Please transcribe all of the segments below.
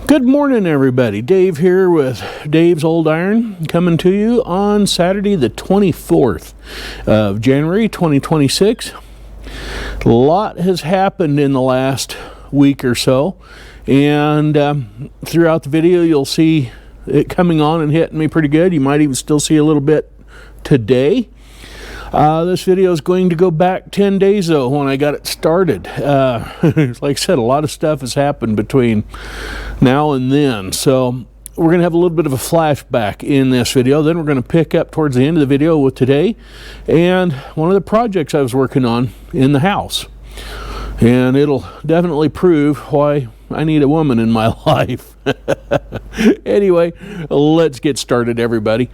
Good morning, everybody. Dave here with Dave's Old Iron, coming to you on Saturday the 24th of January 2026. A lot has happened in the last week or so, and throughout the video you'll see it coming on and hitting me pretty good. You might even still see a little bit today. This video is going to go back 10 days though when I got it started. Like I said, a lot of stuff has happened between now and then, so we're going to have a little bit of a flashback in this video. Then we're going to pick up towards the end of the video with today and one of the projects I was working on in the house, and it'll definitely prove why I need a woman in my life. Anyway, let's get started, everybody.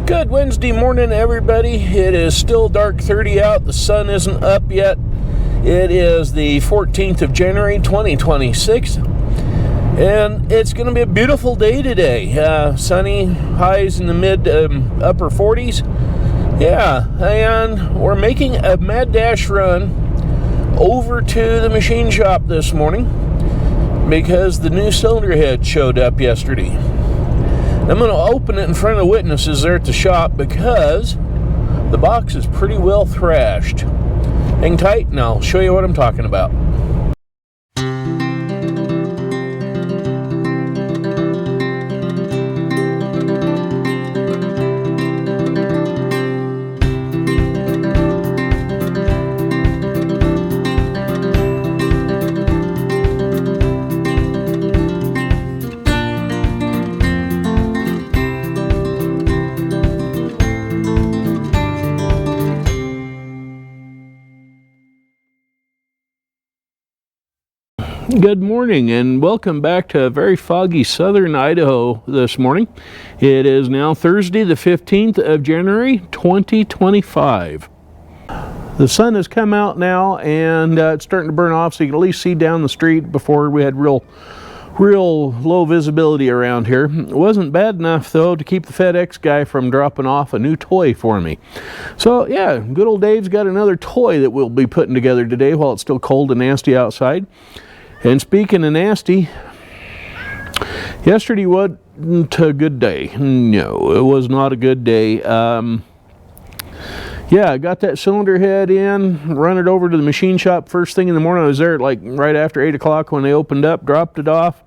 Good Wednesday morning, everybody. It is still dark 30 out. The sun isn't up yet. It is the 14th of January 2026, and it's going to be a beautiful day today. Sunny, highs in the mid upper 40s. Yeah, and we're making a mad dash run over to the machine shop this morning because the new cylinder head showed up yesterday. I'm going to open it in front of the witnesses there at the shop because the box is pretty well thrashed. Hang tight and I'll show you what I'm talking about. Good morning and welcome back to very foggy southern Idaho this morning. It is now Thursday the 15th of January 2025. The sun has come out now and it's starting to burn off, so you can at least see down the street. Before we had real low visibility around here. It wasn't bad enough though to keep the FedEx guy from dropping off a new toy for me. So yeah, good old Dave's got another toy that we'll be putting together today while it's still cold and nasty outside. And speaking of nasty, yesterday wasn't a good day. No, it was not a good day. Yeah, I got that cylinder head in, run it over to the machine shop first thing in the morning. I was there at like right after 8 o'clock when they opened up, dropped it off.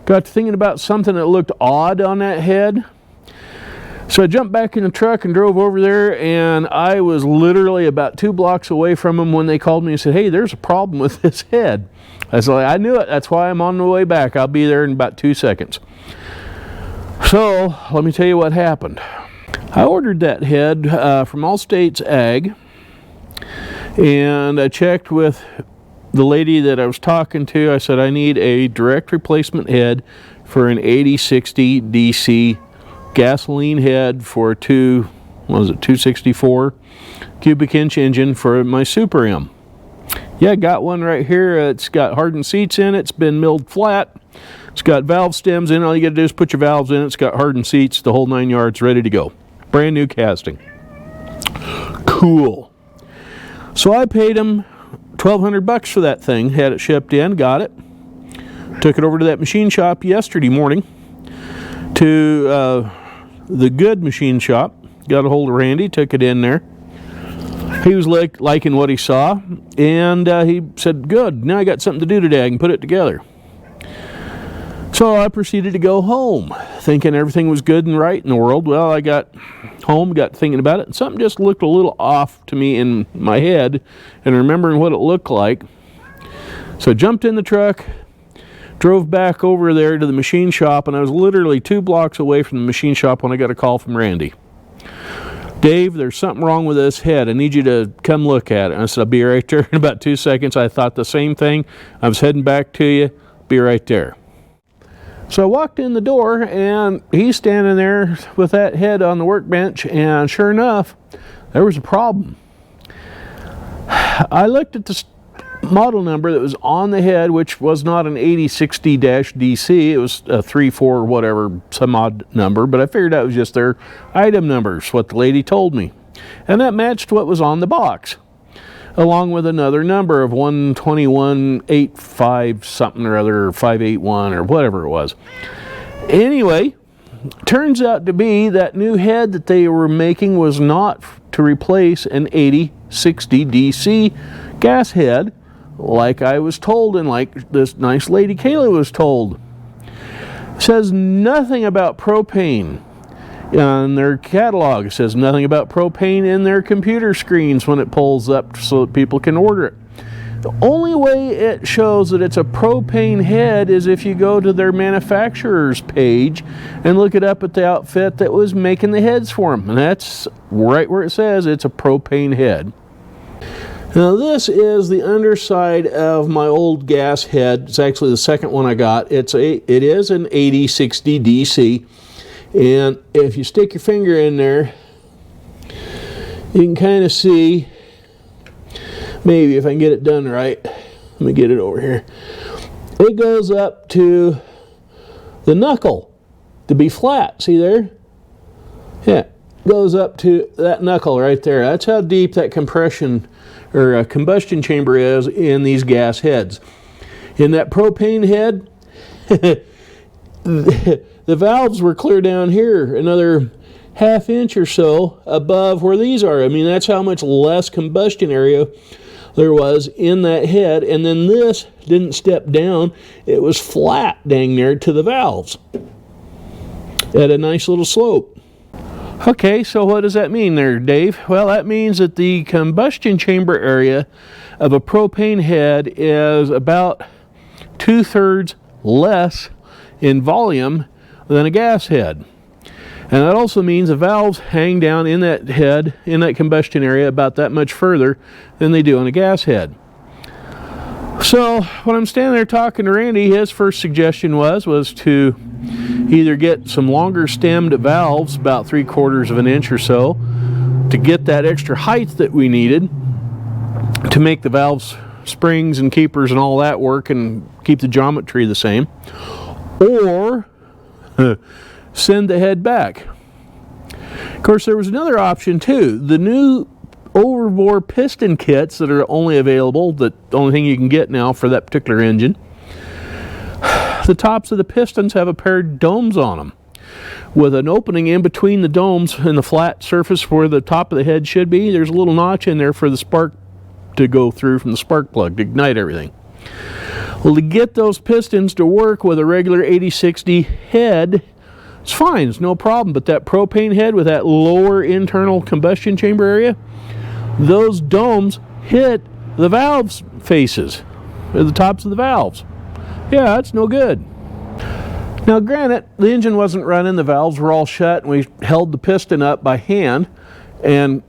Got to thinking about something that looked odd on that head. So I jumped back in the truck and drove over there, and I was literally about 2 blocks away from them when they called me and said, "Hey, there's a problem with this head." I was like, "I knew it. That's why I'm on the way back. I'll be there in about 2 seconds." So let me tell you what happened. I ordered that head from Allstate's Ag, and I checked with the lady that I was talking to. I said, I need a direct replacement head for an 8060 DC gasoline head for 264 cubic inch engine for my Super M. Yeah, got one right here. It's got hardened seats in it. It's been milled flat. It's got valve stems in. All you got to do is put your valves in it. It's got hardened seats, the whole 9 yards, ready to go. Brand new casting. Cool. So I paid him $1,200 for that thing. Had it shipped in, got it. Took it over to that machine shop yesterday morning to the Good machine shop. Got a hold of Randy, took it in there. He was liking what he saw, and he said, "Good, now I got something to do today. I can put it together." So I proceeded to go home, thinking everything was good and right in the world. Well, I got home, got thinking about it, and something just looked a little off to me in my head, and remembering what it looked like. So I jumped in the truck, drove back over there to the machine shop, and I was literally 2 blocks away from the machine shop when I got a call from Randy. "Dave, there's something wrong with this head. I need you to come look at it." And I said, "I'll be right there in about 2 seconds. I thought the same thing. I was heading back to you. Be right there." So I walked in the door, and he's standing there with that head on the workbench, and sure enough, there was a problem. I looked at the model number that was on the head, which was not an 8060-DC. It was a 34 whatever some odd number, but I figured that was just their item numbers, what the lady told me. And that matched what was on the box. along with another number of 121.85 something or other, or 581 or whatever it was. Anyway, turns out to be that new head that they were making was not to replace an 8060 DC gas head like I was told, and like this nice lady Kayla was told. It says nothing about propane on their catalog. It says nothing about propane in their computer screens when it pulls up so that people can order it. The only way it shows that it's a propane head is if you go to their manufacturer's page and look it up at the outfit that was making the heads for them. And that's right where it says it's a propane head. Now this is the underside of my old gas head. It's actually the second one I got. It is an 8060 DC. And if you stick your finger in there, you can kind of see, maybe if I can get it done right. Let me get it over here. It goes up to the knuckle to be flat. See there? Yeah, goes up to that knuckle right there. That's how deep that compression or combustion chamber is in these gas heads. In that propane head, the valves were clear down here, another ½ inch or so above where these are. I mean, that's how much less combustion area there was in that head. And then this didn't step down. It was flat dang near to the valves at a nice little slope. Okay, so what does that mean there, Dave? Well, that means that the combustion chamber area of a propane head is about 2/3 less in volume than a gas head. And that also means the valves hang down in that head, in that combustion area, about that much further than they do on a gas head. So when I'm standing there talking to Randy, his first suggestion was to either get some longer stemmed valves, about 3/4 of an inch or so, to get that extra height that we needed to make the valves, springs and keepers and all that work and keep the geometry the same, or send the head back. Of course, there was another option too. The new overbore piston kits that are only available, the only thing you can get now for that particular engine, the tops of the pistons have a pair of domes on them with an opening in between the domes and the flat surface where the top of the head should be. There's a little notch in there for the spark to go through from the spark plug to ignite everything. Well, to get those pistons to work with a regular 8060 head, it's fine, it's no problem. But that propane head with that lower internal combustion chamber area, those domes hit the valves faces, or the tops of the valves. Yeah, that's no good. Now granted, the engine wasn't running, the valves were all shut, and we held the piston up by hand, and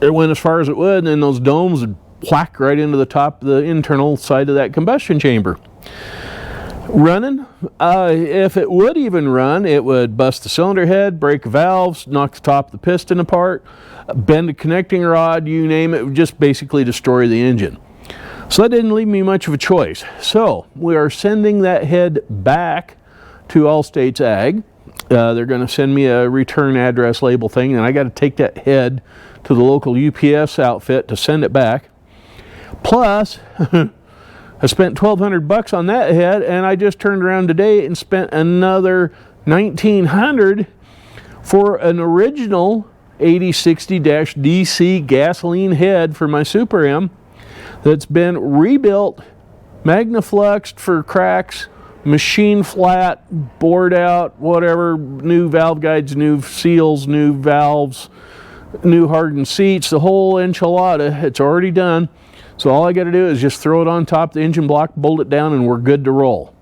it went as far as it would, and then those domes would whack right into the top of the internal side of that combustion chamber. Running, if it would even run, it would bust the cylinder head, break valves, knock the top of the piston apart, bend a connecting rod, you name it, would just basically destroy the engine. So that didn't leave me much of a choice. So we are sending that head back to Allstate's Ag. They're going to send me a return address label thing, and I got to take that head to the local UPS outfit to send it back. Plus, I spent $1,200 on that head, and I just turned around today and spent another $1,900 for an original 8060-DC gasoline head for my Super M that's been rebuilt, magnafluxed for cracks, machine flat, bored out, whatever, new valve guides, new seals, new valves, new hardened seats, the whole enchilada. It's already done. So all I got to do is just throw it on top of the engine block, bolt it down, and we're good to roll.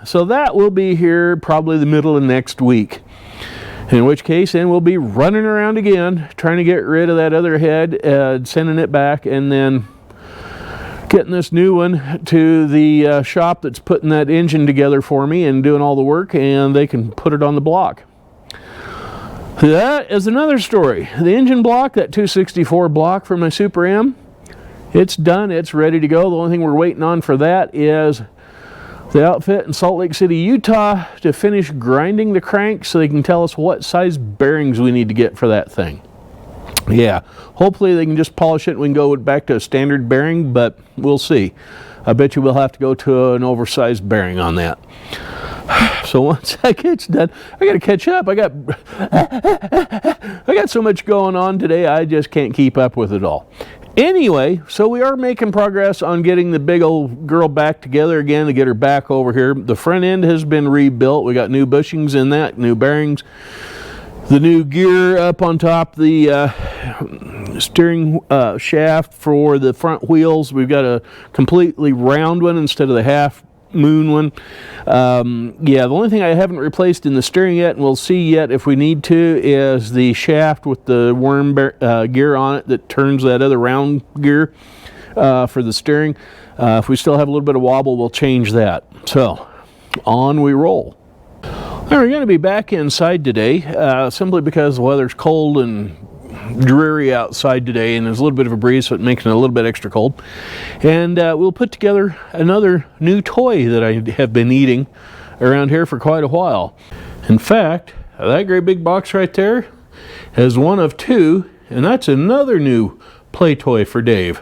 So that will be here probably the middle of next week. In which case, then we'll be running around again, trying to get rid of that other head, sending it back, and then getting this new one to the shop that's putting that engine together for me and doing all the work, and they can put it on the block. That is another story. The engine block, that 264 block for my Super M, it's done, it's ready to go. The only thing we're waiting on for that is the outfit in Salt Lake City, Utah to finish grinding the crank so they can tell us what size bearings we need to get for that thing. Yeah, hopefully they can just polish it and we can go back to a standard bearing, but we'll see. I bet you we'll have to go to an oversized bearing on that. So once that gets done, I got to catch up. I got so much going on today, I just can't keep up with it all. Anyway, so we are making progress on getting the big old girl back together again to get her back over here. The front end has been rebuilt. We got new bushings in that, new bearings. The new gear up on top, the steering shaft for the front wheels. We've got a completely round one instead of the half moon one. Yeah, the only thing I haven't replaced in the steering yet, and we'll see yet if we need to, is the shaft with the worm gear on it that turns that other round gear for the steering. If we still have a little bit of wobble, we'll change that. So, on we roll. We're going to be back inside today simply because the weather's cold and dreary outside today, and there's a little bit of a breeze, so it makes it a little bit extra cold. And we'll put together another new toy that I have been eating around here for quite a while. In fact, that great big box right there is one of two, and that's another new play toy for Dave.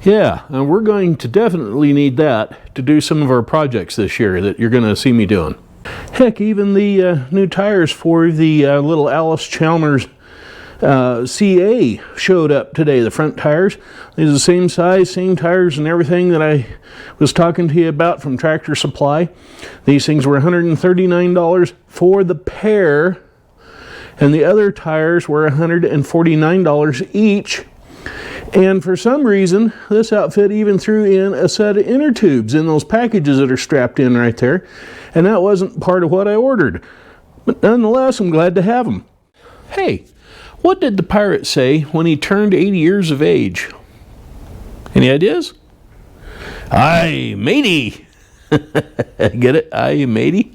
Yeah, and we're going to definitely need that to do some of our projects this year that you're going to see me doing. Heck, even the new tires for the little Alice Chalmers CA showed up today, the front tires. These are the same size, same tires and everything that I was talking to you about from Tractor Supply. These things were $139 for the pair, and the other tires were $149 each. And for some reason, this outfit even threw in a set of inner tubes in those packages that are strapped in right there. And that wasn't part of what I ordered. But nonetheless, I'm glad to have them. Hey, what did the pirate say when he turned 80 years of age? Any ideas? Aye, matey. Get it? Aye, matey.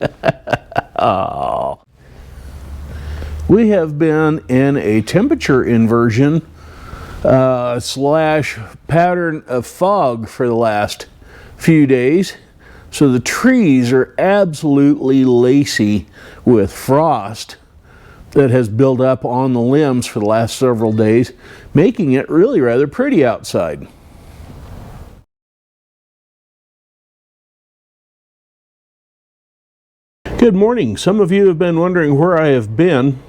Oh. We have been in a temperature inversion slash pattern of fog for the last few days. So the trees are absolutely lacy with frost that has built up on the limbs for the last several days, making it really rather pretty outside. Good morning. Some of you have been wondering where I have been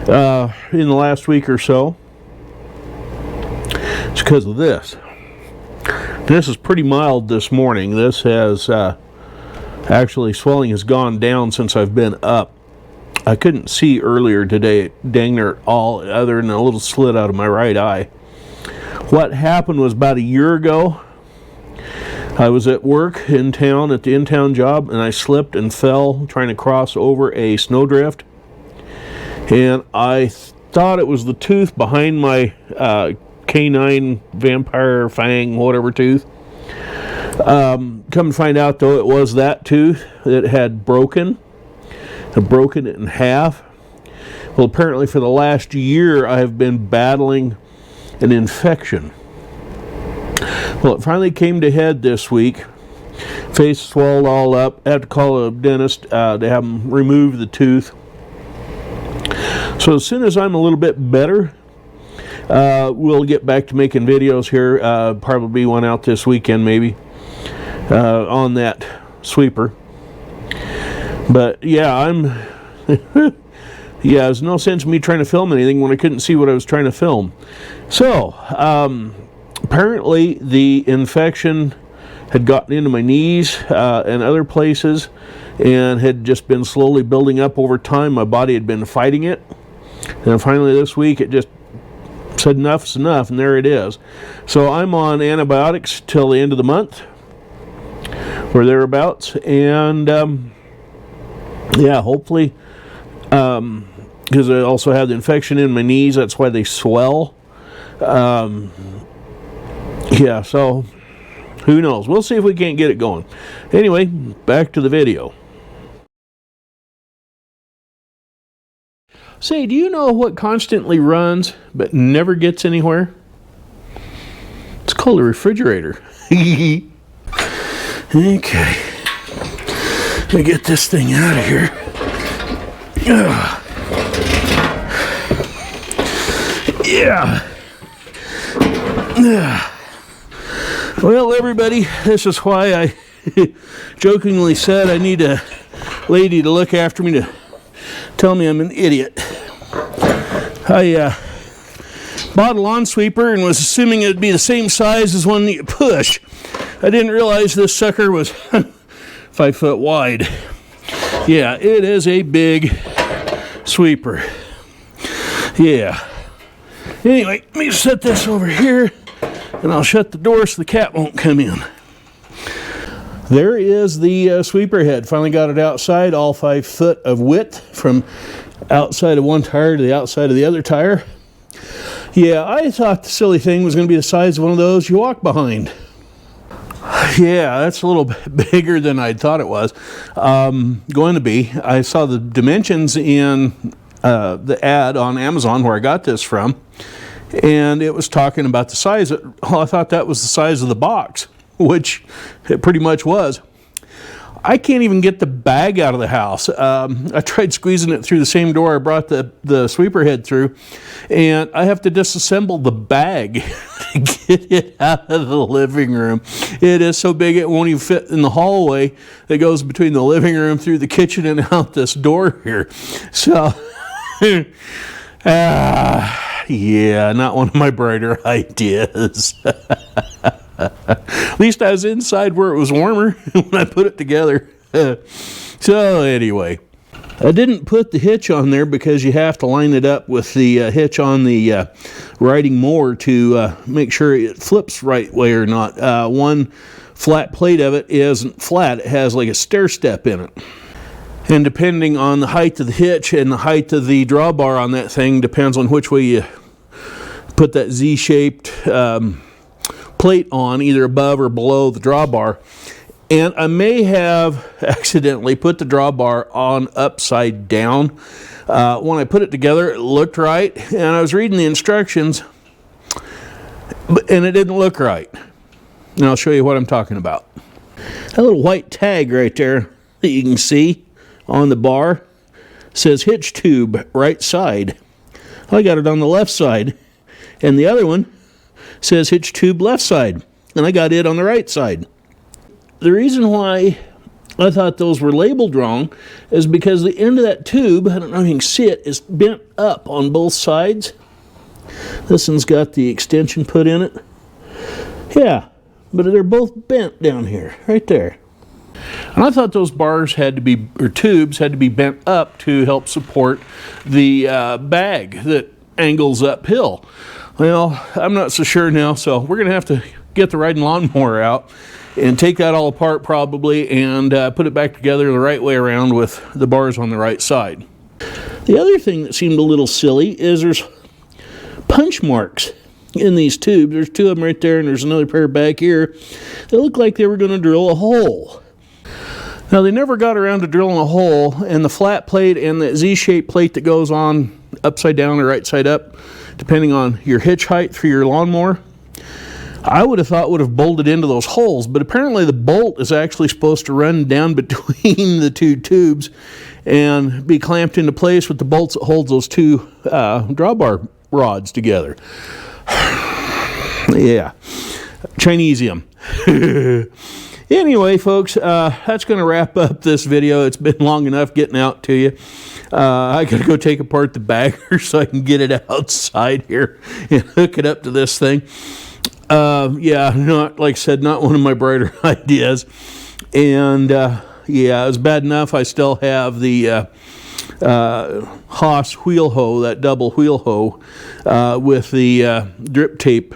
in the last week or so. It's because of this. This is pretty mild this morning. This has actually, swelling has gone down since I've been up. I couldn't see earlier today, dang near all, other than a little slit out of my right eye. What happened was about a year ago, I was at work in town at the in-town job, and I slipped and fell trying to cross over a snowdrift. And I thought it was the tooth behind my canine vampire fang whatever tooth. Come to find out though, it was that tooth that had broken it in half. Well, apparently for the last year I have been battling an infection. Well, it finally came to head this week. Face swelled all up. I had to call a dentist to have him remove the tooth. So as soon as I'm a little bit better, we'll get back to making videos here, probably one out this weekend maybe, on that sweeper. But yeah, yeah, there's no sense in me trying to film anything when I couldn't see what I was trying to film. So, apparently the infection had gotten into my knees and other places and had just been slowly building up over time. My body had been fighting it. And finally this week it just said enough's enough, and there it is. So I'm on antibiotics till the end of the month or thereabouts, and yeah, hopefully, because I also have the infection in my knees, that's why they swell. Yeah, so who knows? We'll see if we can't get it going. Anyway, back to the video. Say, do you know what constantly runs but never gets anywhere? It's called a refrigerator. Okay. Let me get this thing out of here. Yeah. Well, everybody, this is why I jokingly said I need a lady to look after me to tell me I'm an idiot. I bought a lawn sweeper and was assuming it'd be the same size as one that you push. I didn't realize this sucker was 5 foot wide. Yeah, it is a big sweeper. Yeah. Anyway, let me set this over here, and I'll shut the door so the cat won't come in. There is the sweeper head. Finally got it outside, all 5 foot of width from outside of one tire to the outside of the other tire. Yeah, I thought the silly thing was going to be the size of one of those you walk behind. Yeah, that's a little bit bigger than I thought it was going to be. I saw the dimensions in the ad on Amazon where I got this from, and it was talking about the size. I thought that was the size of the box, which it pretty much was. I can't even get the bag out of the house. I tried squeezing it through the same door I brought the sweeper head through, and I have to disassemble the bag to get it out of the living room. It is so big it won't even fit in the hallway that goes between the living room, through the kitchen, and out this door here. So, yeah, not one of my brighter ideas. At least I was inside where it was warmer when I put it together. So anyway, I didn't put the hitch on there because you have to line it up with the hitch on the riding mower to make sure it flips right way or not. One flat plate of it isn't flat. It has like a stair step in it. And depending on the height of the hitch and the height of the drawbar on that thing depends on which way you put that Z-shaped plate on, either above or below the drawbar. And I may have accidentally put the drawbar on upside down. When I put it together, it looked right, and I was reading the instructions, and it didn't look right. And I'll show you what I'm talking about. That little white tag right there that you can see on the bar says hitch tube right side. I got it on the left side, and the other one says hitch tube left side, and I got it on the right side. The reason why I thought those were labeled wrong is because the end of that tube, I don't know if you can see it, is bent up on both sides. This one's got the extension put in it. Yeah, but they're both bent down here, right there. And I thought those bars had to be, or tubes had to be bent up to help support the bag that angles uphill. Well, I'm not so sure now, so we're going to have to get the riding lawnmower out and take that all apart probably and put it back together the right way around with the bars on the right side. The other thing that seemed a little silly is there's punch marks in these tubes. There's 2 of them right there, and there's another pair back here. They look like they were going to drill a hole. Now, they never got around to drilling a hole, and the flat plate and the Z-shaped plate that goes on upside down or right side up, depending on your hitch height for your lawnmower, I would have thought would have bolted into those holes, but apparently the bolt is actually supposed to run down between the 2 tubes and be clamped into place with the bolts that hold those 2 drawbar rods together. Yeah, Chinesium. Anyway, folks, that's going to wrap up this video. It's been long enough getting out to you. I got to go take apart the bagger so I can get it outside here and hook it up to this thing. Yeah, not, like I said, not one of my brighter ideas. And, yeah, it was bad enough. I still have the Haas wheel hoe, that double wheel hoe, with the drip tape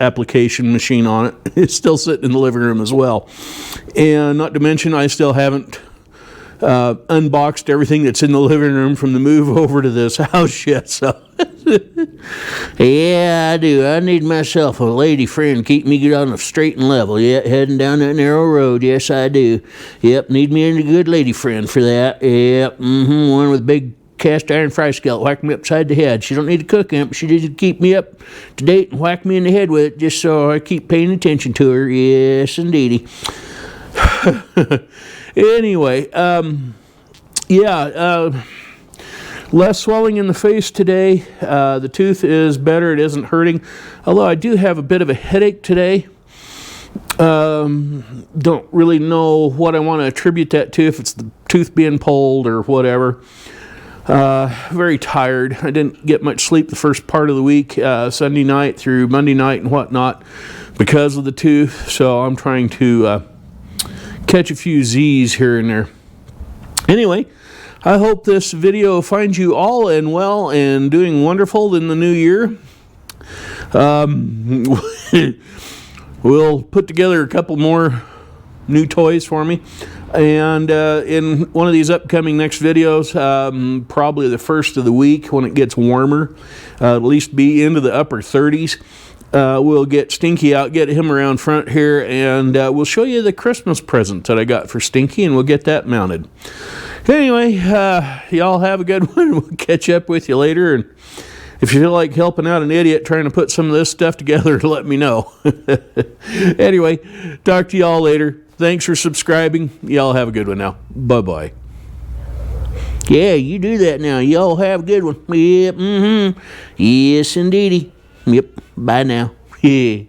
application machine on it. It's still sitting in the living room as well. And not to mention, I still haven't unboxed everything that's in the living room from the move over to this house yet. So, yeah, I do. I need myself a lady friend to keep me on the straight and level. Yeah, heading down that narrow road. Yes, I do. Yep, need me a good lady friend for that. Yep, one with a big cast iron fry skillet, whack me upside the head. She don't need to cook him, but she needs to keep me up to date and whack me in the head with it just so I keep paying attention to her. Yes, indeedy. Anyway, yeah, Less swelling in the face today. The tooth is better. It isn't hurting. Although I do have a bit of a headache today. Don't really know what I want to attribute that to, if it's the tooth being pulled or whatever. Very tired. I didn't get much sleep the first part of the week, Sunday night through Monday night and whatnot, because of the tooth. So I'm trying to catch a few Z's here and there. Anyway, I hope this video finds you all and well and doing wonderful in the new year. We'll put together a couple more new toys for me. And in one of these upcoming next videos, probably the first of the week when it gets warmer, at least be into the upper 30s, we'll get Stinky out, get him around front here, and we'll show you the Christmas present that I got for Stinky, and we'll get that mounted. Anyway, y'all have a good one. We'll catch up with you later. And if you feel like helping out an idiot trying to put some of this stuff together, let me know. Anyway, talk to y'all later. Thanks for subscribing. Y'all have a good one now. Bye-bye. Yeah, you do that now. Y'all have a good one. Yep, Yes, indeedy. Yep, bye now. Yeah.